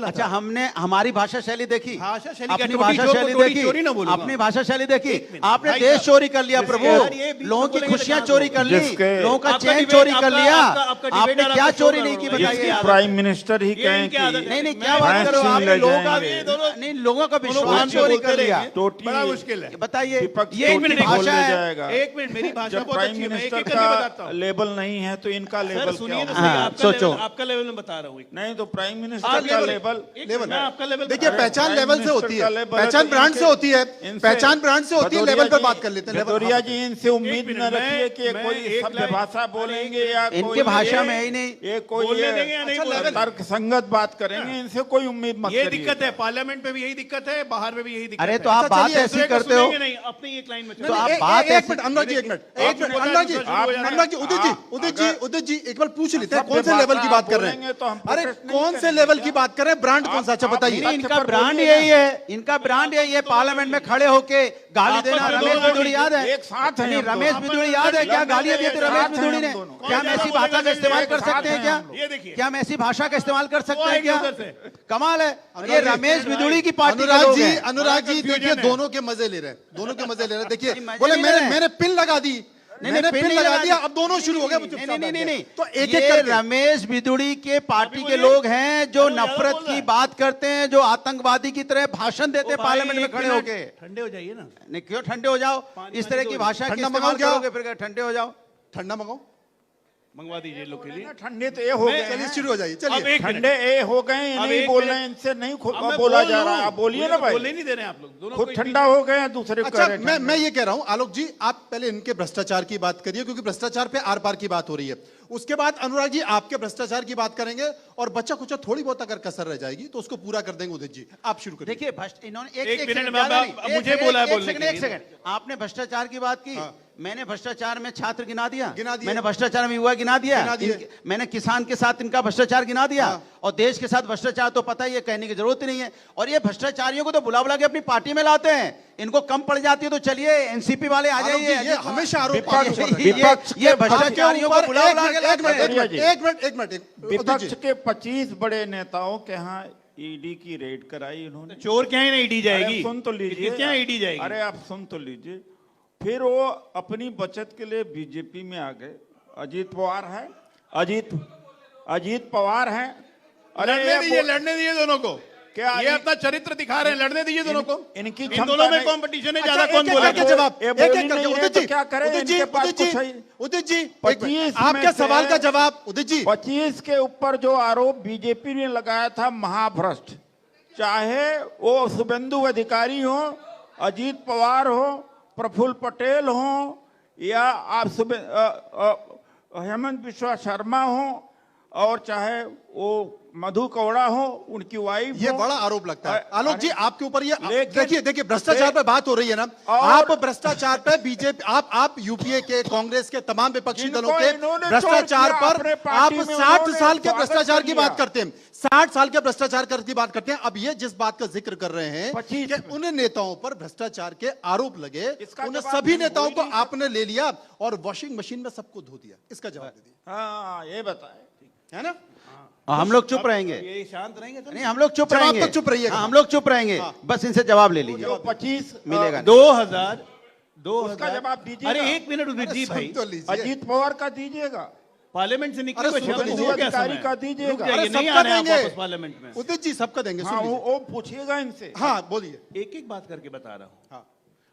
अच्छा, हमने हमारी भाषा शैली देखी, भाषा शैली अपनी भाषा शैली देखी, अपनी भाषा शैली देखी। आपने देश चोरी कर लिया प्रभु, लोगों की खुशियां चोरी कर ली, लोगों का चैन चोरी कर लिया। आपने क्या चोरी नहीं की बताइए। प्राइम मिनिस्टर ही कहें कि नहीं, क्या बात करो आप, लोगों का विश्वास चोरी कर लिया। बड़ा मुश्किल है, बताइए। ये एक मिनट भाषा है, एक मिनट मेरी भाषा बहुत प्राइम अच्छी है, मैं मिनिस्टर एक-एक करके बताता का हूं। लेवल नहीं है तो इनका लेवल सुनिए क्या तो होगा? सही, सोचो। आपका लेवल मैं बता रहा हूँ। नहीं तो प्राइम मिनिस्टर का लेवल मैं आपका लेवल देखिए, पहचान प्राइम लेवल से मिनिस्टर होती का है, लेवल है पहचान तो ब्रांड से इनसे- होती है, इनसे- पहचान ब्रांड से होती है, भदौरिया लेवल पर जी- बात कर लेते हैं। भदौरिया जी इनसे उम्मीद मिनट, न रखिए कि मैं कोई एक सभ्य लाइन- भाषा बोलेंगे या इनके कोई भाषा में ही नहीं, ये कोई बोलने देंगे या नहीं बोलने देंगे? तर्क संगत बात करेंगे, इनसे कोई उम्मीद मत ये करिए। दिक्कत है, पार्लियामेंट में भी यही दिक्कत है, बाहर में भी यही दिक्कत है। अरे तो आप बात चलिए, ऐसी करते हो नहीं, अपनी एक लाइन में तो आप बात एक ऐसी- मिनट अनुराग जी, एक मिनट, आपने अनुराग जी, बताया तो अनुराग जी, उदित जी एक बार पूछ लेते हैं सभ्य कौन से लेवल की भाषा बात कर रहे बोलेंगे तो हम हैं। अरे protest नहीं कौन से करेंगे लेवल क्या? की बात कर रहे हैं, ब्रांड कौन सा? अच्छा बताइए। नहीं, इनका पर ब्रांड बोलिए यही है, इनका ब्रांड यही है। पार्लियामेंट में खड़े होके गाली देना। आपस में रमेश दोनों बिदुड़ी याद है? एक साथ हैं नहीं, हम रमेश दोनों। बिदुड़ी याद है क्या गालियां दी थी रमेश साथ हैं बिदुड़ी ने? हम दोनों। क्या हम ऐसी भाषा का इस्तेमाल कर सकते हैं क्या? ये देखिए, क्या हम ऐसी भाषा का इस्तेमाल कर सकते हैं आएंगे क्या? उधर से। कमाल है। ये रमेश बिदुड़ी की पार्टी के अनुराग लोग जी, हैं। अनुराग जी confusion देखिए, है। दोनों के मजे ले रहे हैं, दोनों के मजे ले रहे हैं। देखिए, मजे बोले नहीं ले मैंने रहे हैं। मैंने पिन लगा दी, मैंने पिन नहीं लगा लगा दिया, दी। अब दोनों शुरू हो गए। नहीं, तो एक ये एक करके रमेश बिदुड़ी के पार्टी के लोग हैं जो नफरत की बात करते हैं, जो आतंकवादी की तरह भाषण देते हैं पार्लियामेंट में खड़े होके। ठंडे हो जाइए ना। नहीं, क्यों ठंडे हो जाओ? इस तरह की भाषा के ठंडा इस्तेमाल मंगाओ क्या? करोगे फिर ठंडे हो जाओ। ठंडा मंगाओ, मंगवा दीजिए लोग के लिए। ठंडे तो ये हो गए चलिए हैं। शुरू हो जाइए। अब चलिए, एक ठंडे ए हो गए, ये अब नहीं एक बोल मिनट। रहे हैं, इनसे नहीं खुद अब मैं बोला बोल जा लूं। रहा है। आप बोलिए ना भाई। बोलने नहीं दे रहे हैं आप लोग दोनों। खुद कोई ठंडा हो गए हैं, दूसरे को कह अच्छा रहे हैं मैं ये कह रहा हूं आलोक जी, आप पहले इनके भ्रष्टाचार की बात करिए, क्योंकि भ्रष्टाचार पे आर पार की बात हो रही है। उसके बाद अनुराग जी आपके भ्रष्टाचार की बात करेंगे, और बच्चा कुछ थोड़ी बहुत अगर कसर रह जाएगी तो उसको पूरा कर देंगे। उदित जी आप शुरू करिए। देखिए, इन्होंने एक मिनट सेकंड, में ज्यादा नहीं, मुझे एक बोला है सेकंड, बोलने के लिए। एक सेकंड। आपने भ्रष्टाचार की बात की, मैंने भ्रष्टाचार में छात्र गिना दिया, गिना दिया। मैंने भ्रष्टाचार में युवा गिना दिया, मैंने किसान के साथ इनका भ्रष्टाचार गिना दिया, और देश के साथ भ्रष्टाचार तो पता ही है, कहने की जरूरत ही नहीं है। और ये भ्रष्टाचारियों को तो बुला बुला के अपनी पार्टी में लाते हैं। इनको कम पड़ जाती है तो चलिए एनसीपी वाले आ आलोक जी, जाइए। ये हमेशा आरोप ये भ्रष्टाचारियों को बुला बुला के लाते हैं। एक मिनट विपक्ष के 25 बड़े नेताओं के यहाँ ईडी की रेड कराई इन्होंने। चोर क्या है ना ईडी अरे जाएगी? सुन तो लीजिए, क्या ईडी जाएगी? अरे आप सुन तो लीजिए। फिर वो अपनी बचत के लिए बीजेपी में आ गए। अजीत पवार है, अजीत पवार है। लड़ने दीजिए दोनों को। क्या ये अपना चरित्र दिखा रहे हैं, लड़ने दीजिए दोनों को। इनकी इन क्षमता दोनों में नहीं- कंपटीशन है, अच्छा, ज्यादा कौन एक-एक बोले? करके जवाब, ये एक बोल एक ही करके। नहीं रहे उदित तो जी, क्या करें? उदित जी, इनके पास उदित जी, कुछ है ही। उदित जी, 25 आपके में सवाल से- का जवाब। उदित जी, 25 के ऊपर जो आरोप बीजेपी ने लगाया था, महाभ्रष्ट, चाहे वो शुभेंदु अधिकारी हो, अजीत पवार हो, प्रफुल्ल पटेल हो, या आप हेमंत बिश्वा शर्मा हो, और चाहे वो मधु कौड़ा हो, उनकी वाइफ ये हो। बड़ा आरोप लगता है। आलोक जी, आपके ऊपर ये लेकिन- देखिए भ्रष्टाचार पे बात हो रही है ना, आप भ्रष्टाचार पे बीजेपी, आप यूपीए के, कांग्रेस के तमाम विपक्षी दलों के इन्होंने भ्रष्टाचार चोर किया पर अपने आप पार्टी में, 60 उन्होंने साल के स्वागत भ्रष्टाचार कर की लिया। बात करते हैं, 60 साल के भ्रष्टाचार की बात करते हैं। अब ये जिस बात का जिक्र कर रहे हैं 25 कि उन नेताओं पर भ्रष्टाचार के आरोप लगे, इसका उन जवाब सभी नहीं, नेताओं हो को ही नहीं आपने ले लिया और वॉशिंग मशीन में सबको धो दिया। इसका जवाब दे दिया, हाँ, ये बताए, है ना? हम लोग चुप रहेंगे। ये शांत रहेंगे तो नहीं, हम लोग चुप जवाब रहेंगे। तक चुप रहिएगा। हाँ, हम लोग चुप रहेंगे। बस इनसे जवाब ले लीजिए, जो 25 मिलेगा नहीं। 2000 उसका जवाब दीजिएगा। अरे एक मिनट उदित जी भाई, सुन तो लीजिए। अजीत पवार का दीजिएगा, पार्लियामेंट से निकले अरे हुए सुन तो शब्द लीजिए, हो गया अधिकारी समय। का दीजिएगा। रुक जाइए, अरे नहीं सबका आ रहे हैं आप देंगे। वापस पार्लियामेंट में। उदित जी सबका देंगे, हाँ, सुन लीजिए। वो पूछिएगा इनसे। हाँ बोलिए। एक एक बात करके बता रहा हूं। हाँ।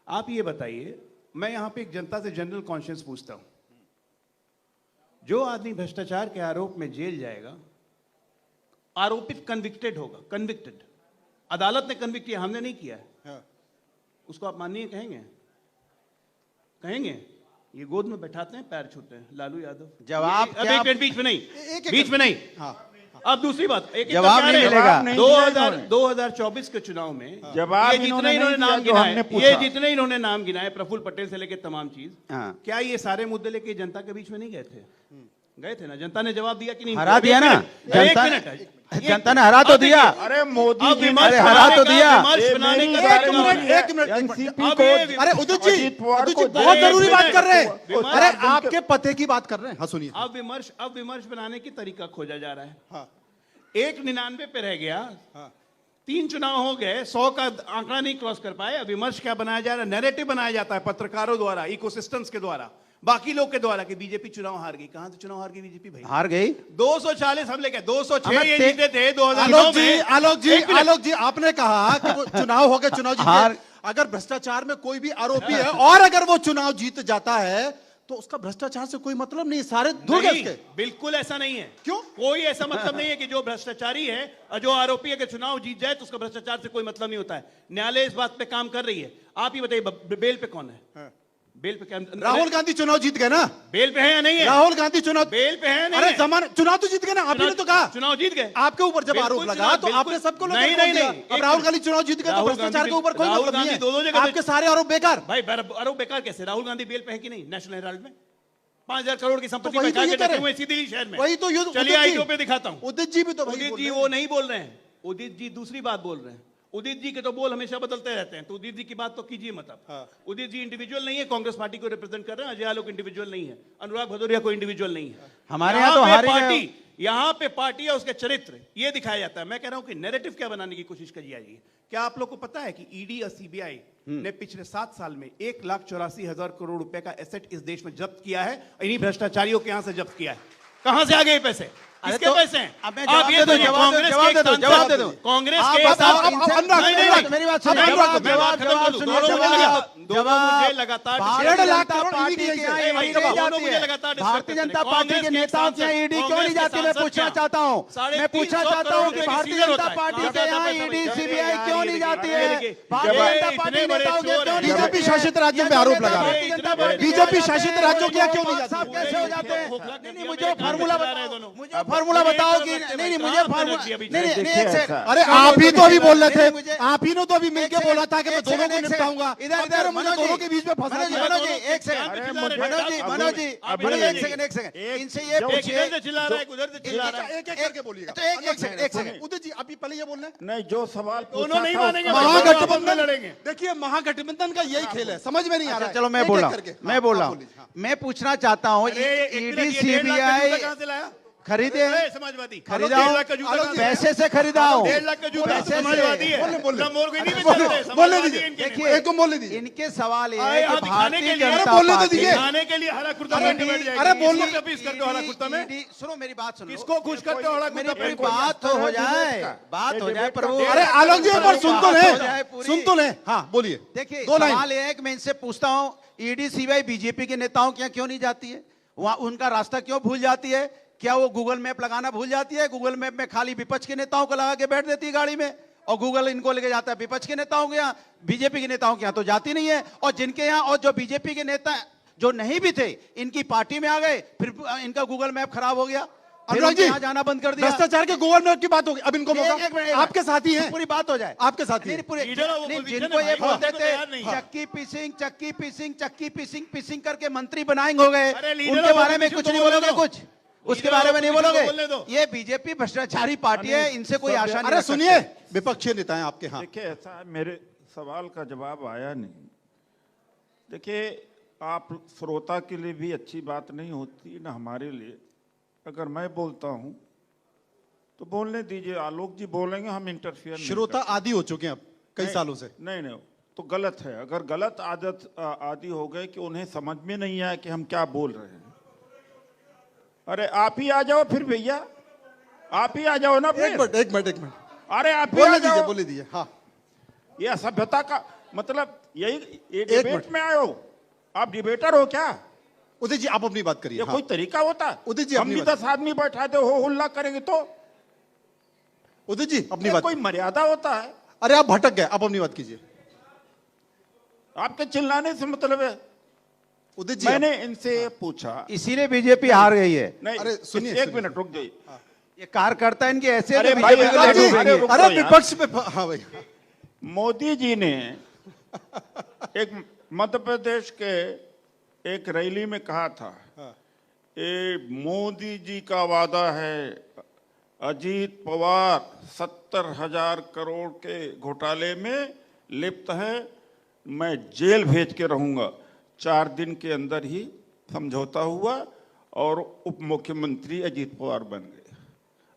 आप ये बताइए, मैं यहां पे एक जनता से जनरल कॉन्शियस पूछता हूं, जो आदमी भ्रष्टाचार के आरोप में जेल जाएगा, आरोपित कन्विक्टेड होगा, कन्विक्टेड, अदालत ने कन्विक्ट किया, हमने नहीं किया है, हाँ। उसको आप मानिए? कहेंगे? ये गोद में बैठाते हैं, पैर छूते हैं, लालू यादव। जवाब अब क्या? एक मिनट, बीच में नहीं, एक- बीच में नहीं। हाँ। अब दूसरी बात, एक जवाब नहीं मिलेगा। 2024 के चुनाव में जवाब ये जितने इन्होंने इन्होंने नहीं नाम दिया जो हमने गिनाए, पूछा। ये जितने इन्होंने नाम गिनाए, प्रफुल्ल पटेल से लेके तमाम चीज, हाँ। क्या ये सारे मुद्दे लेके जनता के बीच में नहीं गए थे? गए थे ना? जनता ने जवाब दिया कि नहीं? हरा अब दिया एक ना मिनट, एक जनता मिनट, जनता ने हरा तो अब दिया। देखिए, अरे मोदी अब जी विमर्श अरे हरा बनाने तो का- दिया। विमर्श बनाने का एक दौर मिनट, है। एक मिनट। एनसीपी अब को ये अरे उदित जी, अजीत पवार उदित जी को बहुत जरूरी जरूरी बात कर रहे हैं। विमर्श- अरे आपके पते की बात कर रहे हैं। हाँ सुनिए। अब विमर्श बनाने की तरीका खोजा जा रहा है। हाँ। 199 पे रह गया, 3 चुनाव हो गए, 100 का आंकड़ा नहीं क्रॉस कर पाए। विमर्श क्या बनाया जा रहा है, नैरेटिव बनाया जाता है पत्रकारों द्वारा, इकोसिस्टम्स के द्वारा, बाकी लोग के द्वारा कि बीजेपी चुनाव हार गई। कहां से चुनाव हार गई बीजेपी भाई? हार गई। 240 हमले क्या 206 हमें ये ते- जीते थे 2009 में। आलोक जी आपने कहा कि वो चुनाव हो गए, चुनाव हार- जीते। अगर भ्रष्टाचार में कोई भी आरोपी है और अगर वो चुनाव जीत जाता है तो उसका भ्रष्टाचार से कोई मतलब नहीं, सारे दूर गए नहीं, उसके। बिल्कुल ऐसा नहीं है। क्यों? कोई ऐसा मतलब नहीं है कि जो भ्रष्टाचारी है और जो आरोपी है कि चुनाव जीत जाए तो उसका भ्रष्टाचार से कोई मतलब नहीं होता है। न्यायालय इस बात पे काम कर रही है। आप ही बताइए बेल पे कौन है? बेल पे क्या? राहुल गांधी चुनाव जीत गए ना? बेल पे है या नहीं है? राहुल गांधी चुनाव बेल पे है नहीं अरे है? जमाना चुनाव तो जीत गए ना, आप ही ने तो कहा। चुनाव जीत गए। आपके ऊपर जब बिल्कुल आरोप लगा चुनाव- तो बिल्कुल- आपने सबको लोगों नहीं, को बोल नहीं, दिया। नहीं, अब एक राहुल मिनट। गांधी चुनाव जीत गए तो राहुल भ्रष्टाचार गांधी के ऊपर कोई राहुल मतलब नहीं गांधी दोनों है। जगह आपके सारे आरोप बेकार। भाई आरोप बेकार कैसे? राहुल गांधी बेल पे है कि नहीं? नेशनल हेराल्ड में 5000 करोड़ की संपत्ति वही तो बचा ये के कह रहे रखे हुए हैं। सीधी शहर में। वही तो ये चलिए उदित जी- आईटीओ पे दिखाता हूं। उदित जी भी तो वही उदित बोल जी रहे वो हैं। नहीं बोल रहे हैं। उदित जी दूसरी बात बोल रहे हैं। उदित जी के तो बोल हमेशा बदलते रहते हैं, तो उदित जी की बात तो कीजिए मत आप। उदित जी इंडिविजुअल नहीं है, कांग्रेस पार्टी को रिप्रेजेंट कर रहे हैं। अजय आलोक इंडिविजुअल नहीं है, अनुराग भदौरिया कोई इंडिविजुअल नहीं है। हमारे यहाँ तो हार ही गए। पार्टी, यहाँ पे पार्टी है, उसके चरित्र ये दिखाया जाता है। मैं कह रहा हूं कि नैरेटिव क्या बनाने की कोशिश करी जा रही है। क्या आप लोग को पता है कि ईडी और सीबीआई ने पिछले 7 साल में 1,84,000 करोड़ रुपए का एसेट इस देश में जब्त किया है? इन्हीं भ्रष्टाचारियों के यहां से जब्त किया है। कहां से आ गए पैसे? किसके पैसे हैं? अब मैं आप ये जवाब दे दूं, बताइए, जवाब दे दूं, कांग्रेस जवाब के दे दूं, एक जवाब दे सांसद- दूं। कांग्रेस आप- के आप- साथ आप- इनसे- अनुराग, नहीं, नहीं, अनुराग, नहीं। मेरी बात अब सुनिए, जवाब- जवाब- मैं बात खत्म कर दूं। सुनिए, दोनों मुझे जवाब- दोनों जवाब- मुझे लगातार भारतीय डेढ़ लाख जनता करोड़ पार्टी ईडी के की यहाँ है। ईडी दोनों नहीं जाती मुझे है। लगातार डिस्कस भारतीय करते हैं। जनता पार्टी के कांग्रेस के नेताओं के यहाँ सांसद- ईडी क्यों कांग्रेस नहीं के जाती? मैं सांसद पूछना क्या? चाहता हूँ, साढ़े मैं पूछना 300 चाहता हूँ कि करोड़ भारतीय रुपए की जनता सीजन पार्टी होता के है। यहाँ ज्यादा ईडी पैसा सीबीआई भाई। क्यों नहीं जाती है? देखिए, भारतीय ये जनता इतने पार्टी बड़े नेताओं के चोर क्यों हैं। नहीं जाती बीजेपी है? शासित राज्यों पे ये आरोप नेता लगा रहे भारतीय हैं। जनता पार्टी के बीजेपी जाते शासित हैं, राज्यों के यहाँ वो क्यों नहीं बात जाती? साहब कैसे हो जाते हैं? खोखला कर नहीं, दिया, मुझे मेरे काम फार्मूला पे चला रहे बताओ, दोनों। मुझे फार्मूला अब बताओ कि ये रखते नहीं नहीं भाई, मुझे कहाँ पे फार्मूला रख दिया बीच नहीं में? नहीं देखिए एक सेकंड ऐसा- अरे आप ही तो अभी बोल रहे थे, मुझे- आप ही ने तो अभी मिलके एक बोला था कि मैं एक दोनों को सेकंड, निपटाऊंगा। इधर अब इधर फिर मुझे दोनों के बीच में फंसा मनोज दिया। मनोज जी एक अरे सेकंड मुझे- मनोज जी आप मनोज जी बोलिए, मनोज बोलिए। एक सेकंड एक इनसे ये जो- एक पूछिए इधर से चिल्ला रहा है, उधर से चिल्ला रहा है। एक एक करके बोलिएगा। तो एक सेकंड एक सेकंड उदित जी अभी पहले ये बोल रहे हैं। नहीं, जो सवाल दोनों पूछा नहीं था मानेंगे उसका- भाई। महागठबंधन लड़ेंगे। देखिए महागठबंधन का यही खेल है, समझ में नहीं आ रहा है। चलो मैं एक-एक बोल रहा हूँ करके। मैं बोल हाँ, रहा हूँ बोलिए, हाँ। मैं पूछना चाहता हूँ अरे एक ईडी मिनट, ये 1.5 लाख का सीबीआई जूता कहाँ से लाया? खरीदे अरे समाजवादी खरीदा 1.5 हूं, लाख का जूता कहाँ से लाया? पैसे से खरीदा हूँ 1.5 लाख का जूता पैसे से। समाजवादी है। बोले, बोले। लंबोर्गिनी में बोले, चलते हैं, बोले समाजवादी दीजिए। है इनके देखिए, लिए। एक को बोलने दीजिए। इनके सवाल ये आए, है कि आप दिखाने भारतीय के लिए- जनता अरे बोलने तो पार्टी दीजिए। खाने के लिए हरा कुर्ता पहन के बैठ जाएगी। अरे बोलने- किसको अपीस करते हो हरा कुर्ता में? सुनो मेरी बात सुनो किसको खुश करते हो हरा मेरी कुर्ता पूरी पहन के? बात तो हो जाए बात हो जाए प्रभु अरे आलोक जी एक बार सुन तो बात हो जाए ले, पूरी। सुन तो ले। हाँ बोलिए। देखिए दो लाइन। सवाल ये है कि मैं इनसे पूछता हूं ईडी सीबीआई बीजेपी के नेताओं के यहाँ क्यों नहीं जाती है? वहां उनका रास्ता क्यों भूल जाती है? क्या वो गूगल मैप लगाना भूल जाती है? गूगल मैप में खाली विपक्ष के नेताओं को लगा के बैठ देती है गाड़ी में और गूगल इनको लेके जाता है विपक्ष के नेताओं के यहाँ, बीजेपी के नेताओं के यहाँ तो जाती नहीं है। और जिनके यहाँ और जो बीजेपी के नेता जो नहीं भी थे इनकी पार्टी में आ गए, फिर इनका गूगल मैप खराब हो गया, फिर अनुराग उनके जी यहाँ जाना बंद कर दिया। भ्रष्टाचार के गूगल मैप की बात होगी, अब इनको एक मिनट, मौका। आपके साथी हैं, पूरी बात हो जाए आपके साथी नहीं, हैं। पूरे लीडर ऑफ नहीं, ऑपोजिशन जिनको है ये भाई, बोलते वो तो थे तैयार नहीं है। चक्की पिसिंग करके मंत्री बनाएंगे हो गए, अरे लीडर उनके ऑफ बारे में ऑपोजिशन कुछ तो नहीं बोलने बोलोगे? दो। कुछ उसके लीडर बारे में ऑफ नहीं ऑपोजिशन बोलोगे? को बोलने दो। ये बीजेपी भ्रष्टाचारी पार्टी है, इनसे कोई आशा नहीं अरे रख सुनिए, सकते। विपक्षी नेता हैं आपके। हाँ देखिए ऐसा है, मेरे सवाल का जवाब आया नहीं। देखिए आप श्रोता के लिए भी अच्छी बात नहीं होती ना हमारे लिए। अगर मैं बोलता हूं तो बोलने दीजिए, आलोक जी बोलेंगे, हम इंटरफियर नहीं श्रोता आदि हो चुके हैं अब कई नहीं, सालों से। नहीं नहीं तो गलत है। अगर गलत आदत आदि हो गए कि उन्हें समझ में नहीं आया कि हम क्या बोल रहे हैं। अरे आप ही आ जाओ फिर भैया, आप ही आ जाओ ना एक फिर। मिनट एक मिनट एक मिनट अरे आप ही आ बोलने दीजिए, जाओ। बोलने दीजिए। हाँ ये असभ्यता का मतलब यही, ये एक डिबेट मिनट। में आए हो? आप डिबेटर हो क्या? उदित जी आप अपनी बात करिए। ये हाँ। कोई तरीका होता है? उदित जी, हम अपनी भी बात- 10 आदमी बैठा दे हो हुल्ला करेंगे तो उदित जी अपनी ये बात। कोई मर्यादा होता है? अरे आप भटक गए, आप अपनी बात कीजिए। आपके चिल्लाने से मतलब है। उदित जी मैंने इनसे पूछा, इसीलिए बीजेपी हार गई है। नहीं अरे सुनिए, एक सुनिए। मिनट रुक जाइए। ये कार्यकर्ता इनके ऐसे अरे जो भाई, बीजेपी को अरे लड्डू अरे देंगे। रुक अरे जाओ यार। विपक्ष पे हाँ भाई। मोदी जी ने एक मध्य प्रदेश के एक रैली में कहा था, ये मोदी जी का वादा है, अजीत पवार 70,000 करोड़ के घोटाले में लिप्त है, मैं जेल भेज के रहूंगा। 4 दिन के अंदर ही समझौता हुआ और उप मुख्यमंत्री अजीत पवार बन गए।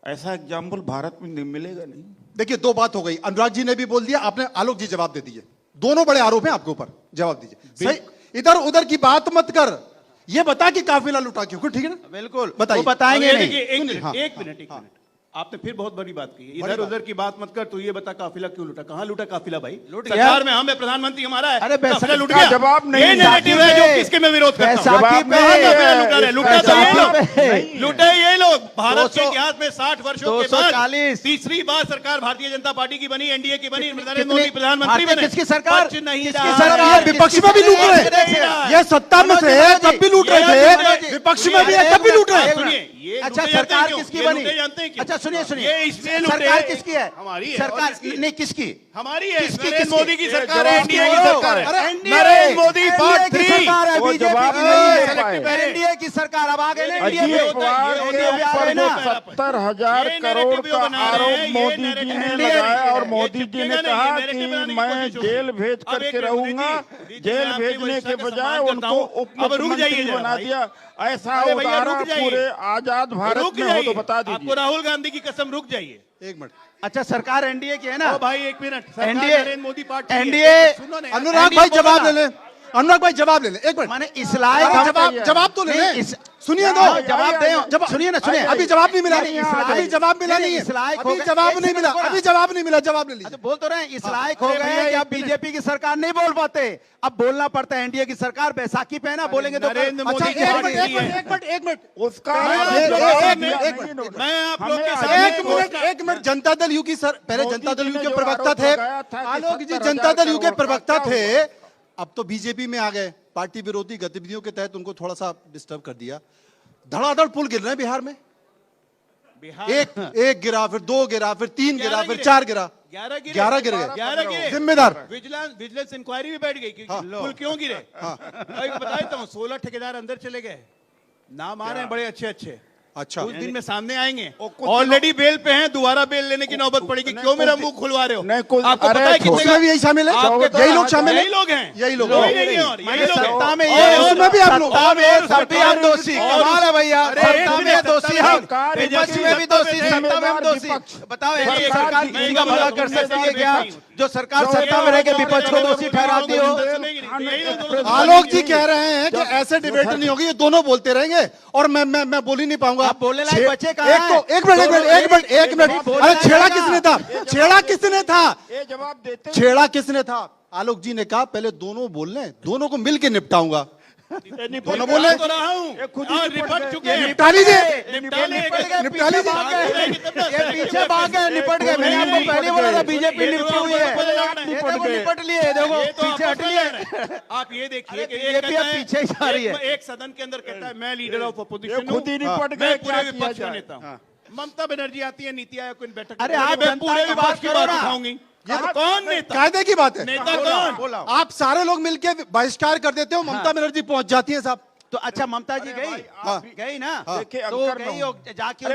ऐसा एग्जाम्पल भारत में मिलेगा नहीं। देखिए, दो बात हो गई। अनुराग जी ने भी बोल दिया, आपने आलोक जी जवाब दे दिए। दोनों बड़े आरोप हैं आपके ऊपर, जवाब दीजिए। सही, इधर उधर की बात मत कर, ये बता कि काफिला लूटा क्यों, ठीक है ना? बिल्कुल बताइए। वो बताएंगे नहीं। एक मिनट, हाँ, एक मिनट। आपने फिर बहुत बड़ी बात की है। इधर उधर की बात मत कर, तू ये बता काफिला क्यों लूटा? कहां लूटा काफिला भाई? लूट सरकार में हम है, प्रधानमंत्री हमारा है। अरे काफिला लूट इसका गया? जवाब नहीं ये है। नैरेटिव है जो किसके मैं विरोध करता हूं। बैसाखी पे कहां काफिला लूटा रहे? लूटा तो ये लोग, बैसाखी लूटे ये लोग। भारत के 200 इतिहास में 60 वर्षों के बाद 240 तीसरी बार सरकार भारतीय जनता पार्टी की बनी, एनडीए की बनी, नरेंद्र कितनी- मोदी प्रधानमंत्री भारतीय बने। किसकी सरकार? बच नहीं किसकी रहा सरकार? है। ये विपक्ष में भी लूट रहे हैं, ये सत्ता में से है तब भी लूट रहे थे, विपक्ष में भी है तब भी लूट रहे हैं। सुनिए, ये अच्छा, लूटे जाते हैं सरकार क्यों? किसकी ये बनी? लूटे जानते हैं क्यों? अच्छा सुनिए सुनिए, ये इसलिए लूटे, सरकार किसकी है? हमारी है। सरकार और किसकी? नहीं, किसकी? हमारी है, किसकी- नरेंद्र किसकी? मोदी की सरकार है, जवाब एनडीए की दो। सरकार है। अरे, नरेंद्र मोदी एनडीए पार्ट की 3 सरकार है, वो बीजेपी जवाब की नहीं नहीं दे पाए। है। एनडीए की सरकार अब आ गए ना, एनडीए अजीत पे। पवार ये के होता है, ऊपर ना। जो 70,000 ये करोड़ narrative का बना रहे आरोप हैं, ये मोदी जी narrative ने नहीं लगाया है। और ये मोदी जी चिपकेगा ने नहीं, कहा ये कि narrative बनाने की मैं कोशिश होगी। जेल भेज अब करके एक रहूंगा, मोदी जी, जेल मैं आपकी भेजने के वरिष्ठता का बजाय सम्मान करता उनको हूं। उप अब रुक जाइए मुख्यमंत्री जरा बना भाई। दिया। ऐसा अरे भैया, रुक उदाहरण जाइए। पूरे आजाद भारत रुक में हो तो जाइए। बता आपको दीजिए। राहुल गांधी की कसम, रुक जाइए। एक मिनट, अच्छा, सरकार एनडीए की है ना? ओ भाई एक मिनट, सरकार एनडीए नरेंद्र मोदी पार्टी है। एनडीए सुनो ना यार। अनुराग भाई एनडीए जवाब बोला ले ले, अनुराग भाई जवाब ले ले, एक मिनट। माने इस लायक अरे, हम- जवाब तो ले नहीं, ले, इस- सुनिए दो। हाँ, जवाब दे। जवाब सुनिए ना, सुनिए। अभी जवाब नहीं मिला, नहीं, इस लायक- अभी जवाब मिला नहीं, नहीं है, इस लायक हो अभी गए। जवाब एक नहीं मिला, सेकंड अभी जवाब नहीं मिला, जवाब ले तो लीजिए। बोल तो रहे हैं, इस लायक हो अरे गए भैया, हैं कि एक अब बीजेपी की सरकार नहीं बोल पाते, अब बोलना पड़ता है एनडीए की सरकार। बैसाखी पे है ना, बोलेंगे तो नरेंद्र अच्छा, मोदी एक की मिनट, पार्टी एक मिनट, है। एक मिनट, एक मिनट, उसका मैं जवाब आप लोग के सामने- नहीं एक मिनट, इन्होंने। मैं आप लोग हमें के आज- सामने एक मिनट, जनता दल यू की सर, पहले मोदी जनता दल जी यू ने के जो प्रवक्ता आरोप थे, लगाया था कि आलोक जी 70,000 जनता दल यू के करोड़ का प्रवक्ता क्या थे, हुआ? अब तो बीजेपी में आ गए। पार्टी विरोधी गतिविधियों के तहत उनको थोड़ा सा डिस्टर्ब कर दिया। धड़ाधड़ पुल गिर रहे हैं बिहार में, बिहार एक गिरा, फिर दो गिरा, फिर तीन गिरा, 11 फिर गिरे। 4 गिरा, 11 गिरे, 11 गिर गए। 11 गिरे। जिम्मेदार विजिलेंस इंक्वायरी भी बैठ गई कि पुल क्यों गिरे। एक बता देता हूँ, 16 ठेकेदार अंदर चले गए, नाम आ रहे हैं बड़े अच्छे अच्छे। अच्छा, कुछ दिन में सामने आएंगे, कुछ ऑलरेडी बेल पे हैं, दोबारा बेल लेने की नौबत पड़ेगी। नहीं, क्यों मेरा कुछ- मुंह खुलवा रहे हो? नहीं, कुछ- आपको अरे पता है छोड़- कितने उसमें भी यही शामिल है, आपके यही लोग शामिल यही है, लोग हैं, यही लोग कोई हैं। नहीं है और माने यही लोग हैं। सत्ता में और- ये उसमें भी आप लोग, सत्ता में और- सब भी हम दोषी। और- कमाल है भैया, अरे, सत्ता एक में मिनट, दोषी सत्ता हम, में विपक्ष दोषी, में भी दोषी, सत्ता में सत्ता में हम दोषी। विपक्ष। बताओ देखिए, ऐसी सरकार सरकार की- किसी का भला कर मैं सकती है क्या? नहीं हूँ। जो सरकार जो सत्ता में रह के विपक्ष को दोषी ठहराती हो। आलोक जी कह रहे हैं कि ऐसे डिबेट नहीं होगी, ये दोनों बोलते रहेंगे और मैं बोल ही नहीं पाऊंगा। आप बोलने लायक बच्चे कहाँ एक तो हैं? एक मिनट, अरे छेड़ा किसने था, छेड़ा किसने था, ये जवाब देते छेड़ा किसने था? आलोक जी ने कहा पहले दोनों बोल लें, दोनों को मिलके निपटाऊंगा। दोनों बोले, तो रहा हूँ, खुद ही और निपट निपट गए। चुके हैं। निपटा लीजिए, निपटा लेंगे। निपटा लीजिए। ये पीछे भाग गए, निपट गए। मैंने आपको पहले बोला था बीजेपी निपटी हुई है, ये देखो निपट लिए, देखो ये तो पीछे हट आपको लिए। पता है। आप ये देखिए कि अरे एक बीजेपी कहता अब है- पीछे ही जा रही है। एक सदन के अंदर कहता है मैं लीडर ऑफ ये अपोजिशन खुद ही निपट गए, मैं क्या पूरे किया विपक्ष का जाए? नेता हूं। ममता बनर्जी आती है नीति आयोग की बैठक अरे में, आप मैं जनता पूरे की विपक्ष बात की करो बात ना। उठाऊंगी। कौन नेता? कायदे की बात है। नेता कौन? आप सारे लोग मिलके बहिष्कार कर देते हो, ममता बनर्जी पहुंच जाती है साहब। तो अच्छा, ममता जी गई, हाँ। गई ना, देखिए, तो अंकर गई में और जाके